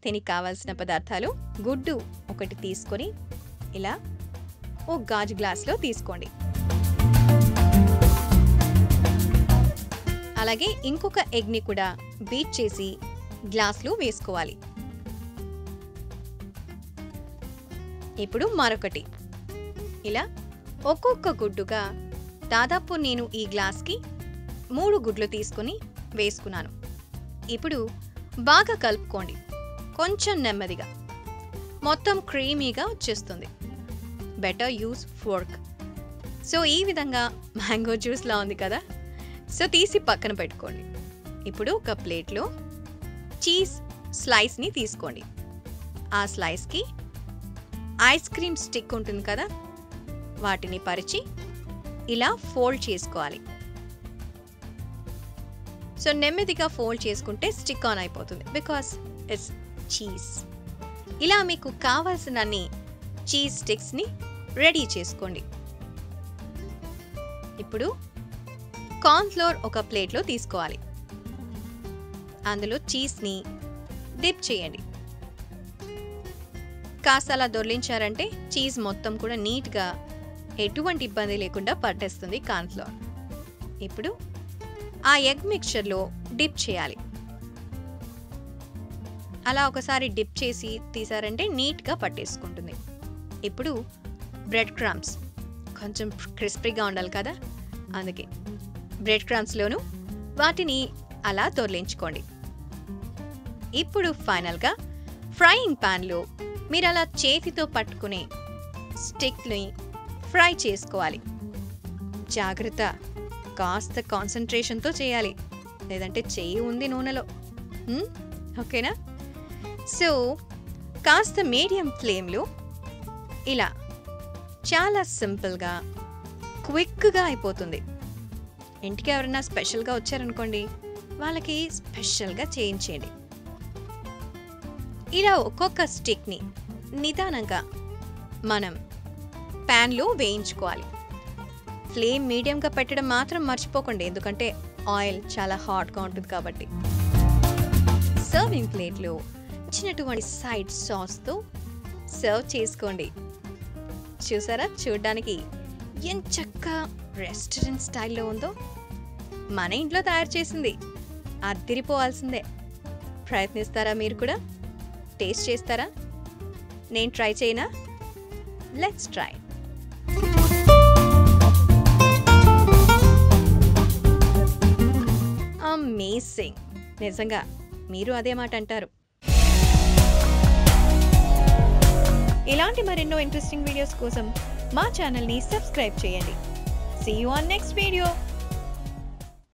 దీనికి కావాల్సిన పదార్థాలు గుడ్డు ఒకటి తీసుకొని ఇలా ఓ గాజు గ్లాస్లో తీసుకోండి. అలాగే ఇంకొక ఎగ్ని కూడా బీట్ చేసి గ్లాస్లో వేసుకోవాలి. ఇప్పుడు మరొకటి ఇలా ఒక్కొక్క గుడ్డుగా దాదాపు నేను ఈ గ్లాస్కి 3 గుడ్లు తీసుకుని వేసుకున్నాను. ఇప్పుడు బాగా కలుపుకోండి, కొంచెం నెమ్మదిగా, మొత్తం క్రీమీగా వచ్చేస్తుంది. Better use fork. సో ఈ విధంగా మ్యాంగో జ్యూస్లా ఉంది కదా. సో తీసి పక్కన పెట్టుకోండి. ఇప్పుడు ఒక ప్లేట్లో చీజ్ స్లైస్ని తీసుకోండి. ఆ స్లైస్కి ఐస్ క్రీమ్ స్టిక్ ఉంటుంది కదా, వాటిని పరిచి ఇలా ఫోల్డ్ చేసుకోవాలి. సో నెమ్మదిగా ఫోల్డ్ చేసుకుంటే స్టిక్ ఆన్ అయిపోతుంది, బికాస్ ఇట్స్ చీజ్. ఇలా మీకు కావాల్సినన్ని చీజ్ స్టిక్స్ని రెడీ చేసుకోండి. ఇప్పుడు కార్న్ ఫ్లోర్ ఒక ప్లేట్లో తీసుకోవాలి. అందులో చీజ్ని డిప్ చేయండి. కాస్త అలా దొర్లించారంటే చీజ్ మొత్తం కూడా నీట్గా ఎటువంటి ఇబ్బంది లేకుండా పట్టేస్తుంది కార్న్ ఫ్లోర్. ఇప్పుడు ఆ ఎగ్ మిక్చర్లో డిప్ చేయాలి. అలా ఒకసారి డిప్ చేసి తీసారంటే నీట్గా పట్టేసుకుంటుంది. ఇప్పుడు బ్రెడ్ క్రమ్స్ కొంచెం క్రిస్పీగా ఉండాలి కదా, అందుకే బ్రెడ్ క్రమ్స్లోను వాటిని అలా దొర్లించుకోండి. ఇప్పుడు ఫైనల్గా ఫ్రైయింగ్ ప్యాన్లో మీరు అలా చేతితో పట్టుకునే స్టిక్ని ఫ్రై చేసుకోవాలి. జాగ్రత్త, కాస్త కాన్సన్ట్రేషన్తో చేయాలి, లేదంటే చెయ్యి ఉంది నూనెలో. ఓకేనా? సో కాస్త మీడియం ఫ్లేమ్లో ఇలా చాలా సింపుల్గా క్విక్గా అయిపోతుంది. ఇంటికి ఎవరైనా స్పెషల్గా వచ్చారనుకోండి, వాళ్ళకి స్పెషల్గా చేయించేయండి. ఇలా ఒక్కొక్క స్టిక్ని నిదానంగా మనం ప్యాన్లో వేయించుకోవాలి. ఫ్లేమ్ మీడియంగా పెట్టడం మాత్రం మర్చిపోకండి, ఎందుకంటే ఆయిల్ చాలా హాట్గా ఉంటుంది కాబట్టి. సర్వింగ్ ప్లేట్లో ఇచ్చినటువంటి సైడ్ సాస్తో సర్వ్ చేసుకోండి. చూసారా, చూడడానికి ఎంచక్కా రెస్టారెంట్ స్టైల్లో ఉందో. మన ఇంట్లో తయారు చేసింది, అద్దిరిపోవాల్సిందే. ప్రయత్నిస్తారా మీరు కూడా? టేస్ట్ చేస్తారా? నేను ట్రై చేయనా? Let's try. అమేజింగ్! నిజంగా మీరు అదే మాట అంటారు. ఇలాంటి మరెన్నో ఇంట్రెస్టింగ్ వీడియోస్ కోసం మా ఛానల్ని సబ్స్క్రైబ్ చేయండి. See you on next video.